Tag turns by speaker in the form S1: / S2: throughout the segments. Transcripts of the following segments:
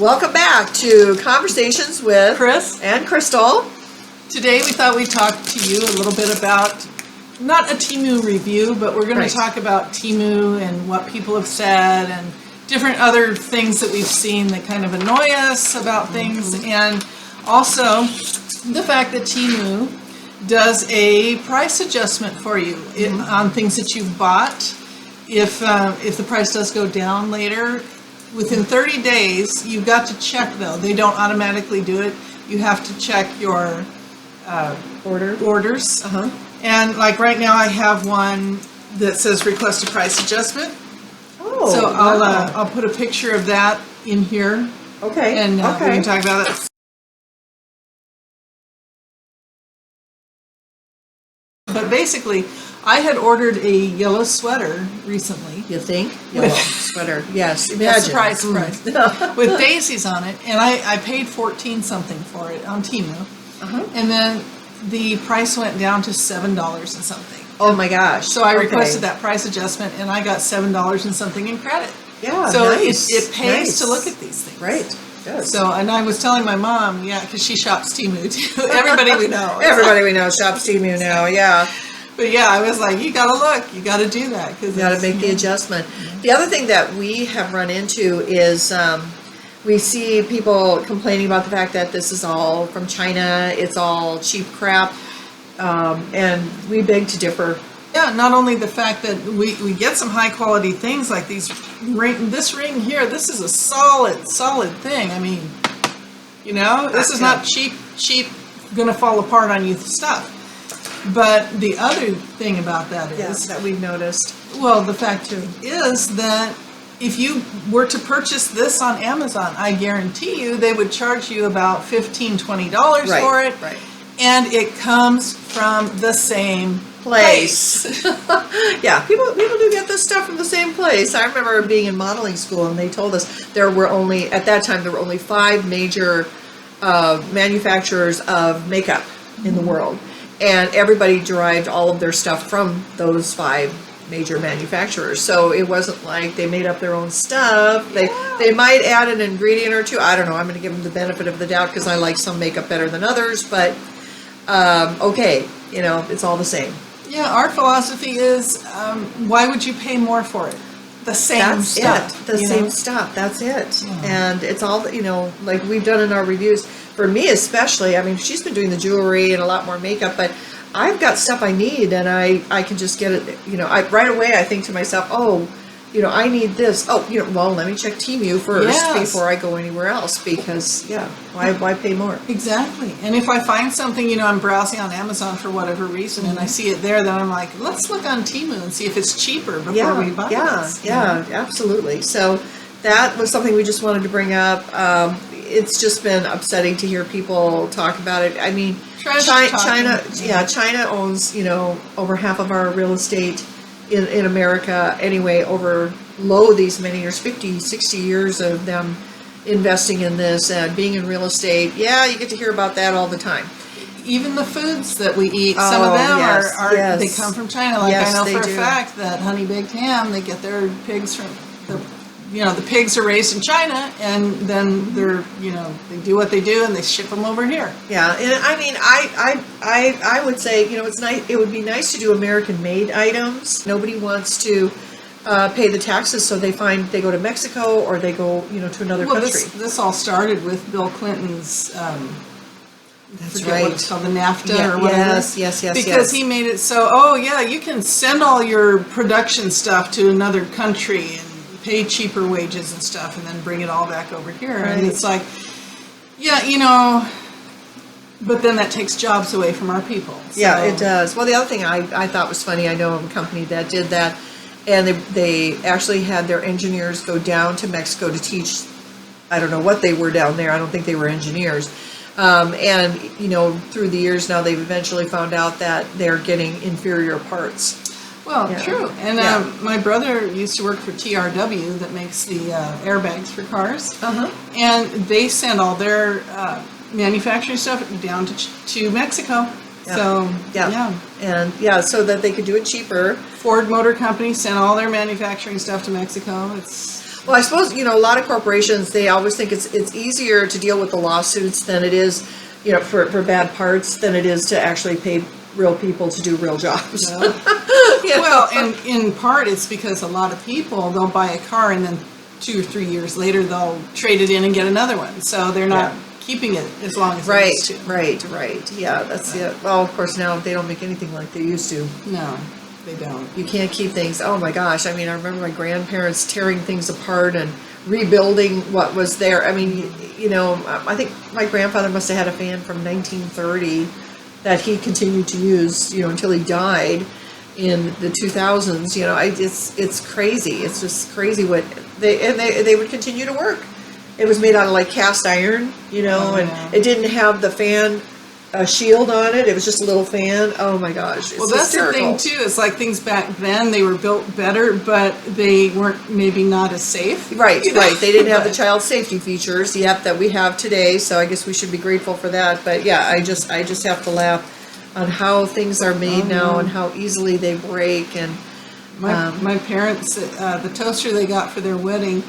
S1: Welcome back to Conversations with
S2: Chris
S1: and Crystal.
S2: Today we thought we'd talk to you a little bit about, not a Temu review, but we're going to talk about Temu and what people have said and different other things that we've seen that kind of annoy us about things, and also the fact that Temu does a price adjustment for you on things that you've bought. If the price does go down later, within 30 days, you've got to check though. They don't automatically do it. You have to check your orders. And like right now I have one that says request a price adjustment.
S1: Oh,
S2: so
S1: wow.
S2: I'll put a picture of that in here.
S1: Okay.
S2: And we can talk about it. But basically, I had ordered a yellow sweater recently.
S1: You think? Yellow sweater. Yes.
S2: Yes, surprise. With daisies on it. And I paid 14 something for it on Temu. And then the price went down to $7 and something.
S1: Oh my gosh.
S2: So I requested that price adjustment and I got $7 and something in credit.
S1: Yeah,
S2: so
S1: nice.
S2: it pays to look at these things.
S1: Right. Good.
S2: So, and I was telling my mom, because she shops Temu too. Everybody we know.
S1: Everybody we know shops Temu now, yeah.
S2: But yeah, I was like, you gotta look, you gotta do that.
S1: You gotta make the adjustment. The other thing that we have run into is we see people complaining about the fact that this is all from China, it's all cheap crap, and we beg to differ.
S2: Yeah, not only the fact that we get some high quality things like these this ring here, this is a solid thing. I mean, this is not cheap, gonna fall apart on you stuff. But the other thing about that is
S1: that we've noticed.
S2: Well, the fact is that if you were to purchase this on Amazon, I guarantee you they would charge you about $15, $20 for it.
S1: Right.
S2: And it comes from the same place.
S1: Yeah, people do get this stuff from the same place. I remember being in modeling school and they told us at that time there were only 5 major manufacturers of makeup in the world. And everybody derived all of their stuff from those 5 major manufacturers. So it wasn't like they made up their own stuff. They might add an ingredient or two. I don't know. I'm going to give them the benefit of the doubt because I like some makeup better than others. But it's all the same.
S2: Yeah, our philosophy is, why would you pay more for it? The same stuff.
S1: Same stuff. That's it. Yeah. And it's all, like we've done in our reviews. For me especially, I mean, she's been doing the jewelry and a lot more makeup, but I've got stuff I need and I can just get it, right away I think to myself, I need this. Well, let me check Temu first before I go anywhere else because, why pay more?
S2: Exactly. And if I find something, I'm browsing on Amazon for whatever reason and I see it there, then I'm like, let's look on Temu and see if it's cheaper before we buy this.
S1: Yeah, absolutely. So that was something we just wanted to bring up. It's just been upsetting to hear people talk about it. I mean, China owns, over half of our real estate in America anyway, over these many years, 50, 60 years of them investing in this and being in real estate. Yeah, you get to hear about that all the time.
S2: Even the foods that we eat, some of them they come from China. Like I know for a fact that Honey Baked Ham, they get their pigs from the pigs are raised in China, and then they're, they do what they do, and they ship them over here.
S1: Yeah, and I mean, I would say, it's nice. It would be nice to do American-made items. Nobody wants to pay the taxes, so they go to Mexico or they go, to another country.
S2: This all started with Bill Clinton's.
S1: That's right.
S2: What it's called, the NAFTA or whatever.
S1: Yes.
S2: Because he made it so, you can send all your production stuff to another country and pay cheaper wages and stuff and then bring it all back over here. Right. And it's like, but then that takes jobs away from our people. So.
S1: Yeah, it does. Well, the other thing I thought was funny, I know of a company that did that, and they actually had their engineers go down to Mexico to teach. I don't know what they were down there. I don't think they were engineers. And, through the years now, they've eventually found out that they're getting inferior parts.
S2: Well, true. And my brother used to work for TRW that makes the airbags for cars. And they send all their manufacturing stuff down to Mexico.
S1: Yeah.
S2: So,
S1: And so that they could do it cheaper.
S2: Ford Motor Company sent all their manufacturing stuff to Mexico.
S1: Well, I suppose, a lot of corporations, they always think it's easier to deal with the lawsuits than it is, for bad parts than it is to actually pay real people to do real jobs.
S2: Well, and in part it's because a lot of people, they'll buy a car and then 2 or 3 years later they'll trade it in and get another one. So they're not keeping it as long as they used to.
S1: Right. Yeah, that's it. Well, of course, now they don't make anything like they used to.
S2: No, they don't.
S1: You can't keep things. Oh my gosh! I mean, I remember my grandparents tearing things apart and rebuilding what was there. I mean, I think my grandfather must have had a fan from 1930 that he continued to use, until he died in the 2000s. It's crazy. It's just crazy what they would continue to work. It was made out of like cast iron, and it didn't have the fan shield on it. It was just a little fan. Oh my gosh.
S2: Well, that's hysterical. The thing too. It's like things back then, they were built better, but they weren't maybe not as safe.
S1: Right. They didn't have the child safety features that we have today. So I guess we should be grateful for that. But yeah, I just have to laugh on how things are made now and how easily they break. And
S2: my parents, the toaster they got for their wedding,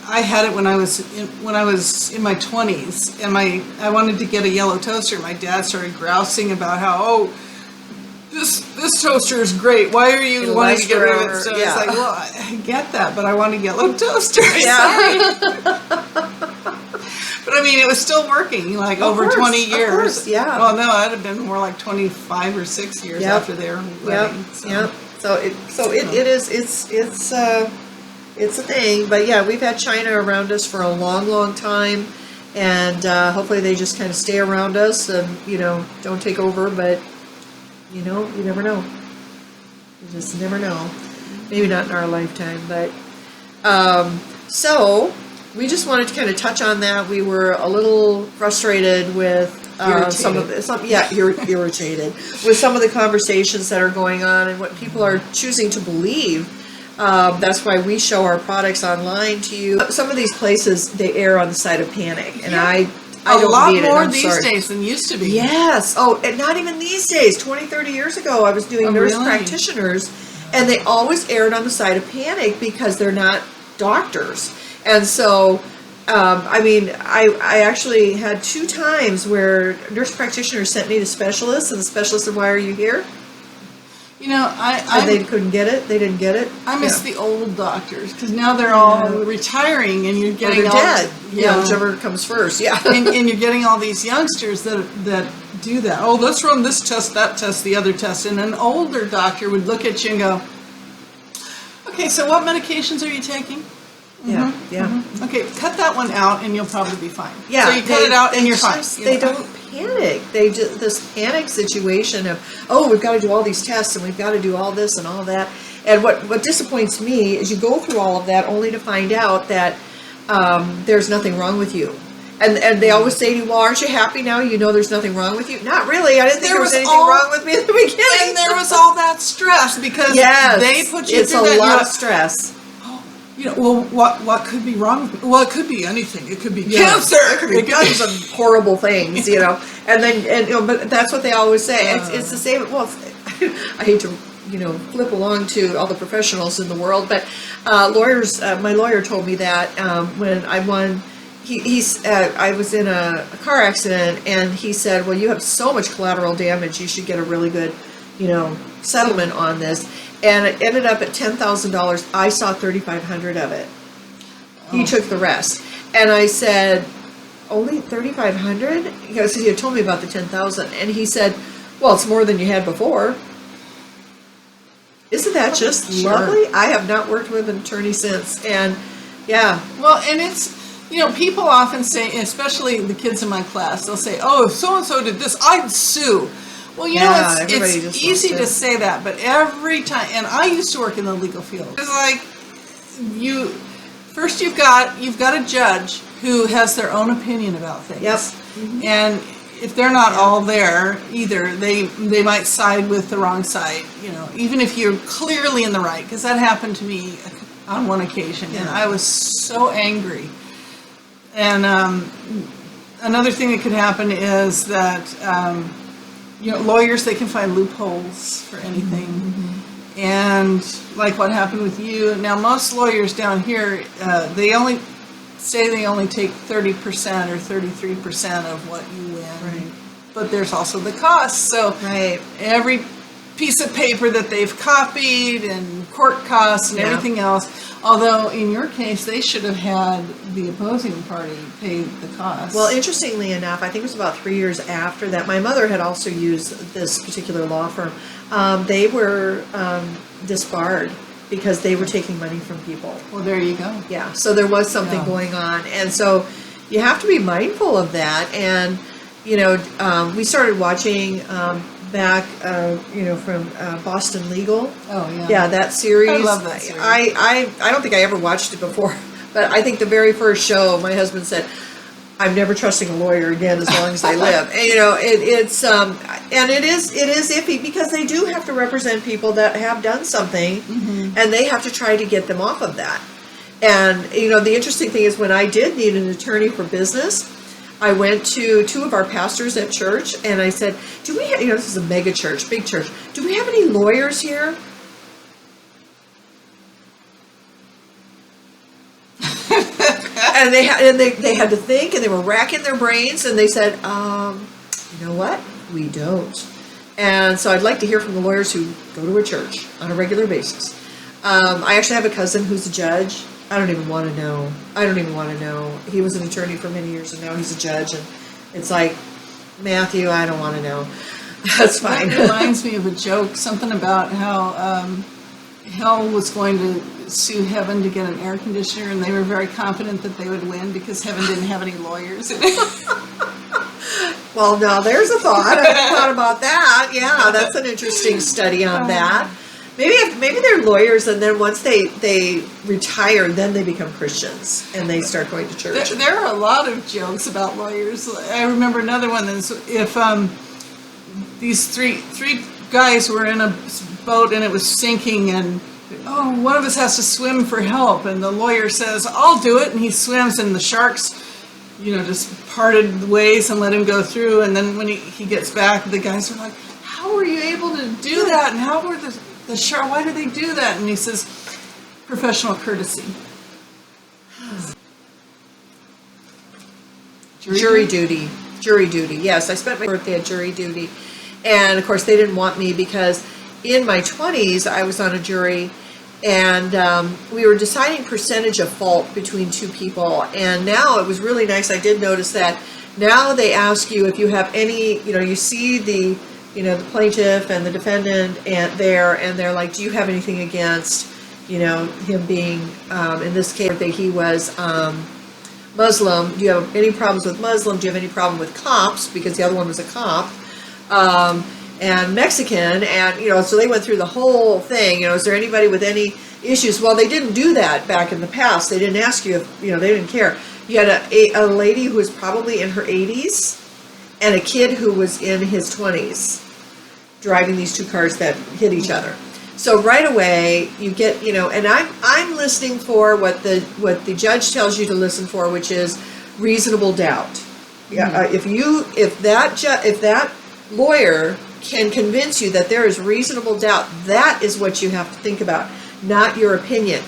S2: I had it when I was in my 20s, and I wanted to get a yellow toaster. My dad started grousing about how, this toaster is great. Why are you wanting to get rid of it? So it's like, well, I get that, but I want a yellow toaster.
S1: Yeah.
S2: Sorry. But I mean, it was still working over 20 years.
S1: Of course, yeah.
S2: Well, no, that'd have been more like 25 or 6 years after their wedding.
S1: Yep. So it is. It's a thing, but yeah, we've had China around us for a long, long time, and hopefully they just kind of stay around us and, don't take over, but, you never know. You just never know. Maybe not in our lifetime, but, so we just wanted to kind of touch on that. We were a little frustrated with irritated with some of the conversations that are going on and what people are choosing to believe. That's why we show our products online to you. Some of these places, they err on the side of panic, and I don't
S2: a lot
S1: need
S2: more
S1: it.
S2: these days than used to be.
S1: Yes. Oh, and not even these days. 20, 30 years ago, I was doing nurse practitioners, and they always erred on the side of panic because they're not doctors. And so, I actually had 2 times where nurse practitioners sent me to specialists, and the specialist said, "Why are you here?" They couldn't get it. They didn't get it.
S2: I miss the old doctors because now they're all retiring, and you're getting
S1: they're dead. Whichever comes first. Yeah,
S2: and you're getting all these youngsters that do that. Oh, let's run this test, that test, the other test, and an older doctor would look at you and go, "Okay, so what medications are you taking?"
S1: Yeah.
S2: Okay, cut that one out, and you'll probably be fine.
S1: Yeah,
S2: so you cut it out, and you're fine.
S1: They don't panic. They just this panic situation of, we've got to do all these tests, and we've got to do all this and all that. And what disappoints me is you go through all of that only to find out that there's nothing wrong with you. And they always say to you, "Well, aren't you happy now? There's nothing wrong with you." Not really. I didn't think there was anything wrong with me at the beginning.
S2: And there was all that stress because they put you through that.
S1: It's a lot of stress.
S2: What could be wrong with me? Well, it could be anything. It could be cancer.
S1: It could be some horrible things, And then, but that's what they always say. It's the same. Well, I hate to, flip along to all the professionals in the world, but lawyers. My lawyer told me that when I won. I was in a car accident, and he said, "Well, you have so much collateral damage. You should get a really good, settlement on this." And it ended up at $10,000. I saw $3,500 of it. He took the rest. And I said, "Only $3,500?" Because he had told me about the $10,000. And he said, "Well, it's more than you had before." Isn't that just lovely? I have not worked with an attorney since. And yeah.
S2: Well, and it's, people often say, especially the kids in my class, they'll say, "Oh, if so-and-so did this, I'd sue." Well, it's easy to say that, but every time, and I used to work in the legal field. It's like first you've got a judge who has their own opinion about things.
S1: Yep.
S2: And if they're not all there either, they might side with the wrong side. Even if you're clearly in the right, because that happened to me on one occasion, and I was so angry. And another thing that could happen is that. Lawyers, they can find loopholes for anything. And like what happened with you, now most lawyers down here, they only take 30% or 33% of what you win.
S1: Right.
S2: But there's also the cost. So
S1: Right.
S2: every piece of paper that they've copied and court costs and
S1: Yeah.
S2: everything else. Although in your case, they should have had the opposing party pay the cost.
S1: Well, interestingly enough, I think it was about 3 years after that, my mother had also used this particular law firm. They were disbarred because they were taking money from people.
S2: Well, there you go.
S1: Yeah, so there was something
S2: Yeah.
S1: going on. And so you have to be mindful of that. And, we started watching back, from Boston Legal.
S2: Oh, yeah.
S1: Yeah, that series.
S2: I love that series.
S1: I don't think I ever watched it before, but I think the very first show, my husband said, "I'm never trusting a lawyer again as long as they live." And, it is iffy because they do have to represent people that have done something, and they have to try to get them off of that. And the interesting thing is when I did need an attorney for business, I went to two of our pastors at church and I said, "Do we have, this is a mega church, big church. Do we have any lawyers here?" And they had to think, and they were racking their brains, and they said, "You know what? We don't." And so I'd like to hear from the lawyers who go to a church on a regular basis. I actually have a cousin who's a judge. I don't even want to know. He was an attorney for many years, and now he's a judge. And it's like, Matthew, I don't want to know. That's fine.
S2: That reminds me of a joke, something about how hell was going to sue heaven to get an air conditioner, and they were very confident that they would win because heaven didn't have any lawyers in it.
S1: Well, now there's a thought. I hadn't thought about that. Yeah, that's an interesting study on that. Maybe they're lawyers, and then once they retire, then they become Christians and they start going to church.
S2: There are a lot of jokes about lawyers. I remember another one that's if these three guys were in a boat and it was sinking, and one of us has to swim for help, and the lawyer says, "I'll do it," and he swims, and the sharks just parted ways and let him go through. And then when he gets back, the guys are like, "How were you able to do that? And how were the shark, why did they do that?" And he says, "Professional courtesy."
S1: Jury duty. Yes, I spent my birthday at jury duty. And of course they didn't want me because in my 20s I was on a jury, and we were deciding percentage of fault between two people. And now it was really nice. I did notice that now they ask you if you have any, you see the plaintiff and the defendant and they're like, "Do you have anything against, him being, in this case, he was Muslim. Do you have any problems with Muslim? Do you have any problem with cops?" Because the other one was a cop. And Mexican, and so they went through the whole thing. Is there anybody with any issues? Well, they didn't do that back in the past. They didn't ask you if they didn't care. You had a lady who was probably in her 80s and a kid who was in his 20s driving these two cars that hit each other. So right away you get and I'm listening for what the judge tells you to listen for, which is reasonable doubt. Yeah, if that lawyer can convince you that there is reasonable doubt, that is what you have to think about, not your opinion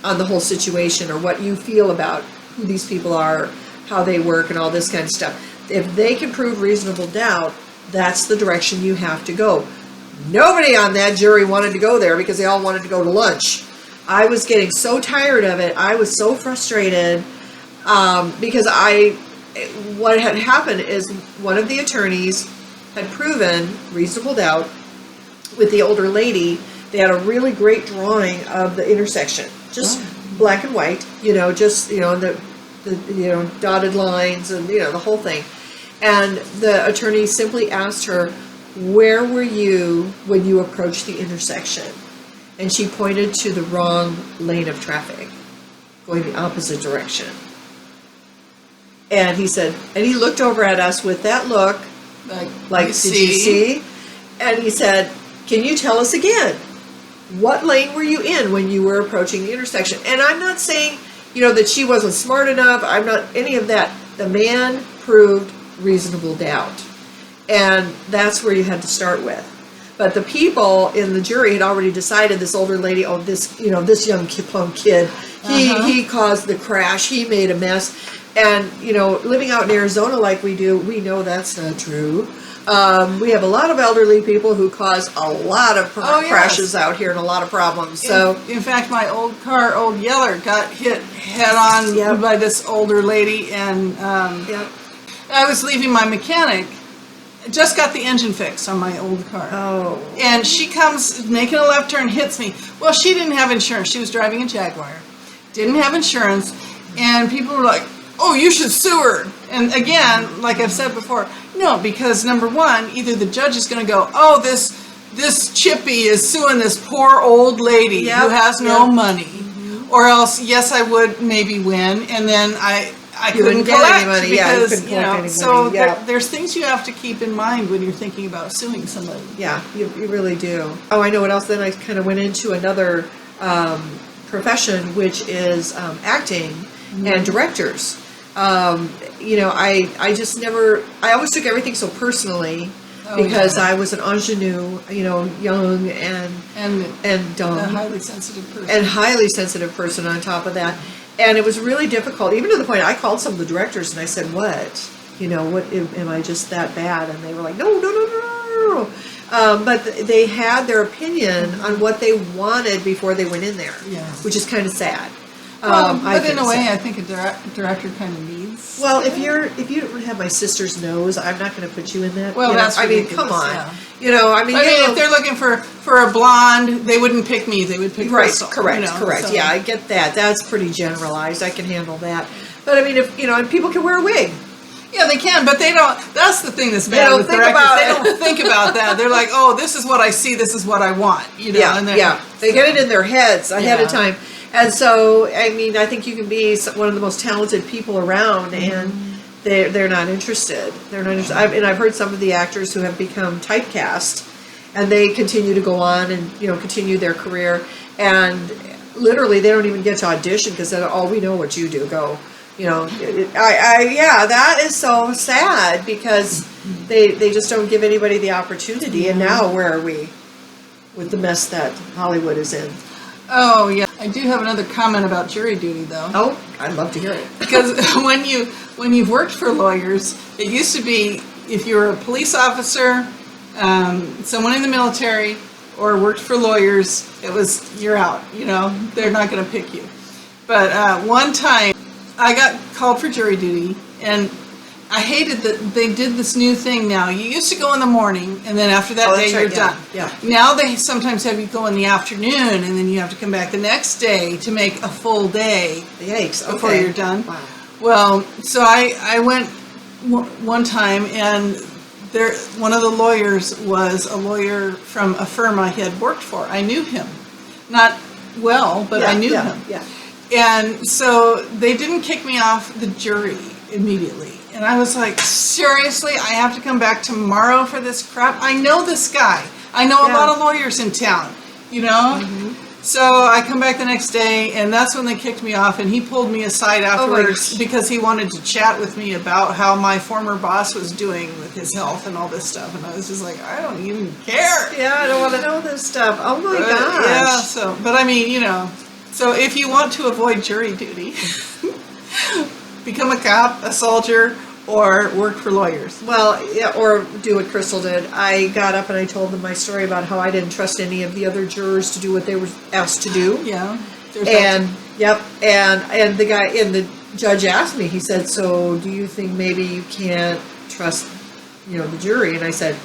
S1: on the whole situation or what you feel about who these people are, how they work, and all this kind of stuff. If they can prove reasonable doubt, that's the direction you have to go. Nobody on that jury wanted to go there because they all wanted to go to lunch. I was getting so tired of it. I was so frustrated because what had happened is one of the attorneys had proven reasonable doubt with the older lady. They had a really great drawing of the intersection, just black and white, the dotted lines and the whole thing. And the attorney simply asked her, "Where were you when you approached the intersection?" And she pointed to the wrong lane of traffic, going the opposite direction. And he said, and he looked over at us with that look, like, "Did you see?" And he said, "Can you tell us again? What lane were you in when you were approaching the intersection?" And I'm not saying, that she wasn't smart enough. I'm not any of that. The man proved reasonable doubt. And that's where you had to start with. But the people in the jury had already decided this older lady, oh, this, you know, this young plump kid, he caused the crash, he made a mess. And, you know, living out in Arizona like we do, we know that's not true. We have a lot of elderly people who cause a lot of crashes out here and a lot of problems. So,
S2: in fact, my old car, old Yeller, got hit head on by this older lady, and I was leaving my mechanic. Just got the engine fixed on my old car.
S1: Oh.
S2: And she comes making a left turn, hits me. Well, she didn't have insurance. She was driving a Jaguar. Didn't have insurance. And people were like, oh, you should sue her. And again, like I've said before, no, because number one, either the judge is going to go, oh, this chippy is suing this poor old lady who has no money. Or else, yes, I would maybe win. And then I couldn't collect any money because, you know, so there's things you have to keep in mind when you're thinking about suing somebody.
S1: Yeah, you really do. Oh, I know what else. Then I kind of went into another profession, which is acting and directors. You know, I just never, I always took everything so personally because I was an ingenue, you know, young and dumb.
S2: A highly sensitive person.
S1: And highly sensitive person on top of that. And it was really difficult, even to the point I called some of the directors and I said, what? You know, what, am I just that bad? And they were like, no. But they had their opinion on what they wanted before they went in there, which is kind of sad.
S2: But in a way, I think a director kind of needs.
S1: Well, if you don't have my sister's nose, I'm not going to put you in that.
S2: Well, that's
S1: ridiculous. I mean, come on.
S2: Yeah.
S1: You know, I mean,
S2: if they're looking for a blonde, they wouldn't pick me. They would pick Crystal.
S1: Correct.
S2: You know,
S1: correct. So. Yeah, I get that. That's pretty generalized. I can handle that. But I mean, if you know, and people can wear a wig.
S2: Yeah, they can, but they don't. That's the thing that's bad with directors. They don't think about that. They're like, oh, this is what I see. This is what I want. You know.
S1: Yeah. They get it in their heads ahead of time. And so, I mean, I think you can be one of the most talented people around, and they're not interested. They're not interested. I've heard some of the actors who have become typecast, and they continue to go on and continue their career, and literally they don't even get to audition because they're, oh, we know what you do. Go, that is so sad because they just don't give anybody the opportunity. And now where are we with the mess that Hollywood is in?
S2: Oh, yeah. I do have another comment about jury duty, though.
S1: Oh, I'd love to hear it.
S2: Because when you've worked for lawyers, it used to be if you were a police officer, someone in the military, or worked for lawyers, it was, you're out. They're not going to pick you. But one time, I got called for jury duty, and I hated that they did this new thing now. You used to go in the morning, and then after that day, you're done. Yeah. Now they sometimes have you go in the afternoon, and then you have to come back the next day to make a full day.
S1: Yikes.
S2: Before you're done.
S1: Wow.
S2: Well, so I went one time, and one of the lawyers was a lawyer from a firm I had worked for. I knew him. Not well, but I knew him.
S1: Yeah.
S2: And so they didn't kick me off the jury immediately. And I was like, seriously, I have to come back tomorrow for this crap? I know this guy. I know a lot of lawyers in town, So I come back the next day, and that's when they kicked me off, and he pulled me aside afterwards because he wanted to chat with me about how my former boss was doing with his health and all this stuff. And I was just like, I don't even care.
S1: Yeah, I don't want to know this stuff. Oh my gosh.
S2: Yeah, but I mean, so if you want to avoid jury duty, become a cop, a soldier, or work for lawyers.
S1: Well, yeah, or do what Crystal did. I got up and I told them my story about how I didn't trust any of the other jurors to do what they were asked to do.
S2: Yeah.
S1: And and the guy and the judge asked me. He said, "So, do you think maybe you can't trust, the jury?" And I said,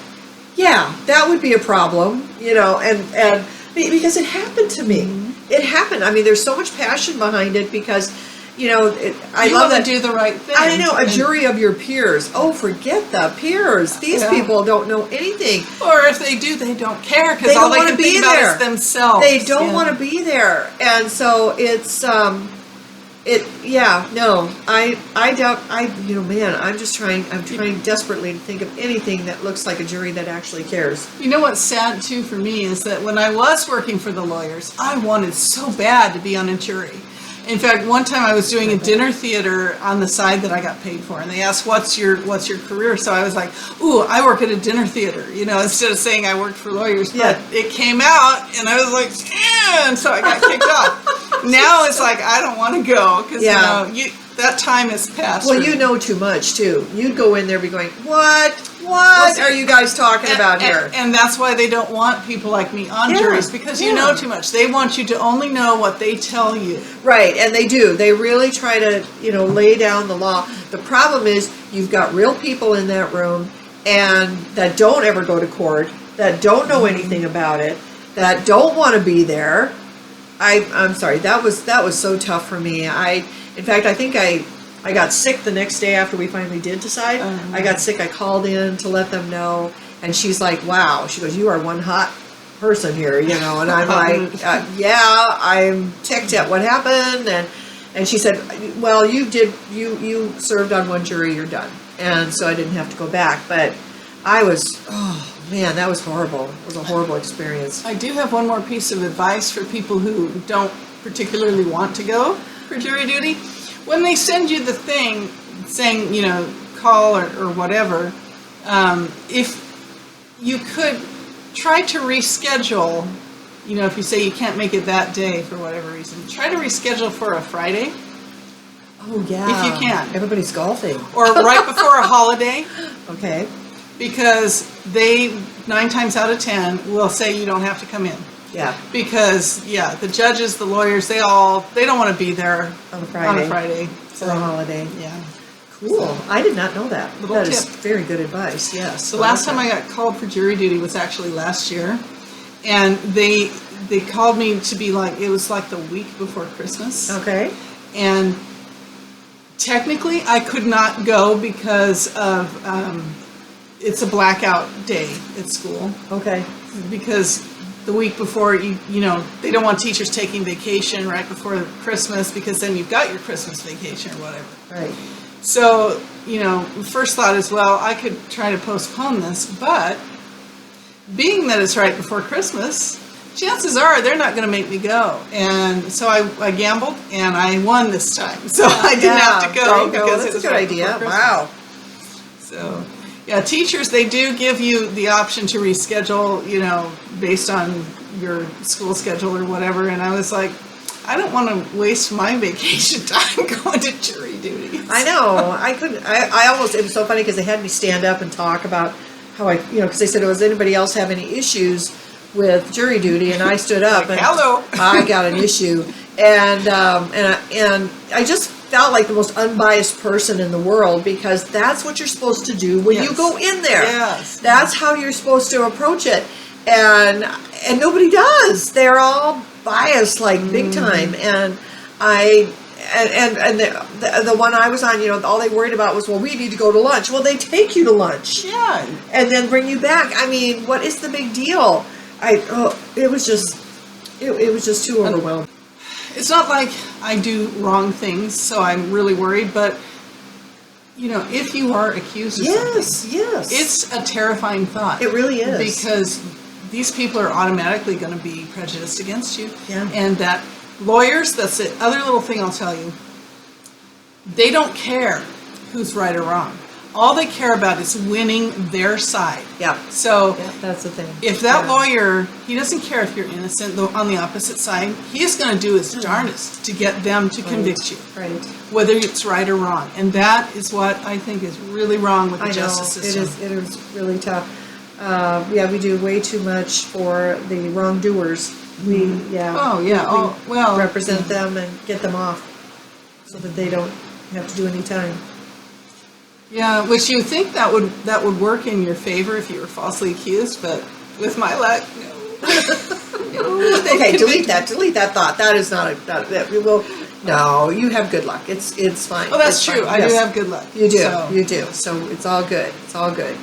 S1: "Yeah, that would be a problem, and because it happened to me. Mm-hmm. It happened. I mean, there's so much passion behind it because." I love that.
S2: Do the right thing.
S1: I know, a jury of your peers. Oh, forget the peers. These people don't know anything.
S2: Or if they do, they don't care because all they can think about is themselves.
S1: They don't want to be there, and so it's I doubt. I'm just trying. I'm trying desperately to think of anything that looks like a jury that actually cares.
S2: You know what's sad too for me is that when I was working for the lawyers, I wanted so bad to be on a jury. In fact, one time I was doing a dinner theater on the side that I got paid for, and they asked, what's your career? So I was like, ooh, I work at a dinner theater, instead of saying I worked for lawyers.
S1: Yeah.
S2: But it came out, and I was like, and so I got kicked off. Now it's like, I don't want to go, because, that time is past.
S1: Well, you know too much, too. You'd go in there be going, what are you guys talking about here?
S2: And that's why they don't want people like me on juries, because you know too much. They want you to only know what they tell you.
S1: Right, and they do. They really try to, lay down the law. The problem is you've got real people in that room and that don't ever go to court, that don't know anything about it, that don't want to be there. I'm sorry, that was so tough for me. In fact, I think I got sick the next day after we finally did decide. I got sick. I called in to let them know, and she's like, "Wow." She goes, "You are one hot person here," and I'm like, "Yeah, I'm ticked at what happened." And she said, "Well, you served on one jury. You're done." And so I didn't have to go back. But I was, oh man, that was horrible. It was a horrible experience.
S2: I do have one more piece of advice for people who don't particularly want to go for jury duty. When they send you the thing saying, call or whatever, if you could try to reschedule, if you say you can't make it that day for whatever reason, try to reschedule for a Friday.
S1: Oh, yeah.
S2: If you can.
S1: Everybody's golfing.
S2: Or right before a holiday.
S1: Okay.
S2: Because they, 9 times out of 10, will say you don't have to come in.
S1: Yeah.
S2: Because, the judges, the lawyers, they don't want to be there
S1: on a Friday.
S2: So,
S1: for a holiday.
S2: Yeah.
S1: Cool.
S2: So,
S1: I did not know that.
S2: Little
S1: That
S2: tip.
S1: is very good advice. Yes.
S2: The last time I got called for jury duty was actually last year. And they called me to be it was like the week before Christmas.
S1: Okay.
S2: And technically I could not go because of, it's a blackout day at school.
S1: Okay.
S2: Because the week before, they don't want teachers taking vacation right before Christmas, because then you've got your Christmas vacation or whatever.
S1: Right.
S2: So, first thought is, well, I could try to postpone this, but being that it's right before Christmas, chances are they're not going to make me go. And so I gambled, and I won this time. So I didn't have to go because it was
S1: a good idea. Wow.
S2: So, teachers, they do give you the option to reschedule, based on your school schedule or whatever. And I was like, I don't want to waste my vacation time going to jury duty.
S1: I know. I couldn't. I almost. It was so funny because they had me stand up and talk about how because they said, "Does anybody else have any issues with jury duty?" And I stood up and
S2: hello,
S1: I got an issue, and I just felt like the most unbiased person in the world, because that's what you're supposed to do when you go in there.
S2: Yes.
S1: That's how you're supposed to approach it, and nobody does. They're all biased, big time, and the one I was on, all they worried about was, well, we need to go to lunch. Well, they take you to lunch, and then bring you back. I mean, what is the big deal? It was just too overwhelming.
S2: It's not like I do wrong things, so I'm really worried, but if you are accused of something, it's a terrifying thought.
S1: It really is.
S2: Because these people are automatically going to be prejudiced against you.
S1: Yeah.
S2: And that lawyers, that's the other little thing I'll tell you, they don't care who's right or wrong. All they care about is winning their side.
S1: Yeah.
S2: So
S1: that's the thing.
S2: If that lawyer, he doesn't care if you're innocent, though on the opposite side, he's going to do his darndest to get them to convict you.
S1: Right.
S2: Whether it's right or wrong. And that is what I think is really wrong with the justice system.
S1: It is really tough. We do way too much for the wrongdoers. We represent them and get them off so that they don't have to do any time.
S2: Yeah, which you think that would work in your favor if you were falsely accused, but with my luck, no.
S1: Okay, delete that thought. That is not we will. No, you have good luck. It's fine.
S2: Oh, that's true. I do have good luck.
S1: You do. You do. So it's all good. It's all good.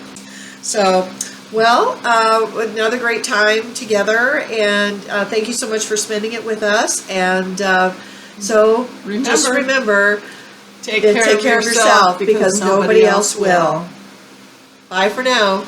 S1: So, well, another great time together, and thank you so much for spending it with us. And just remember. Take care of yourself because nobody else will. Bye for now.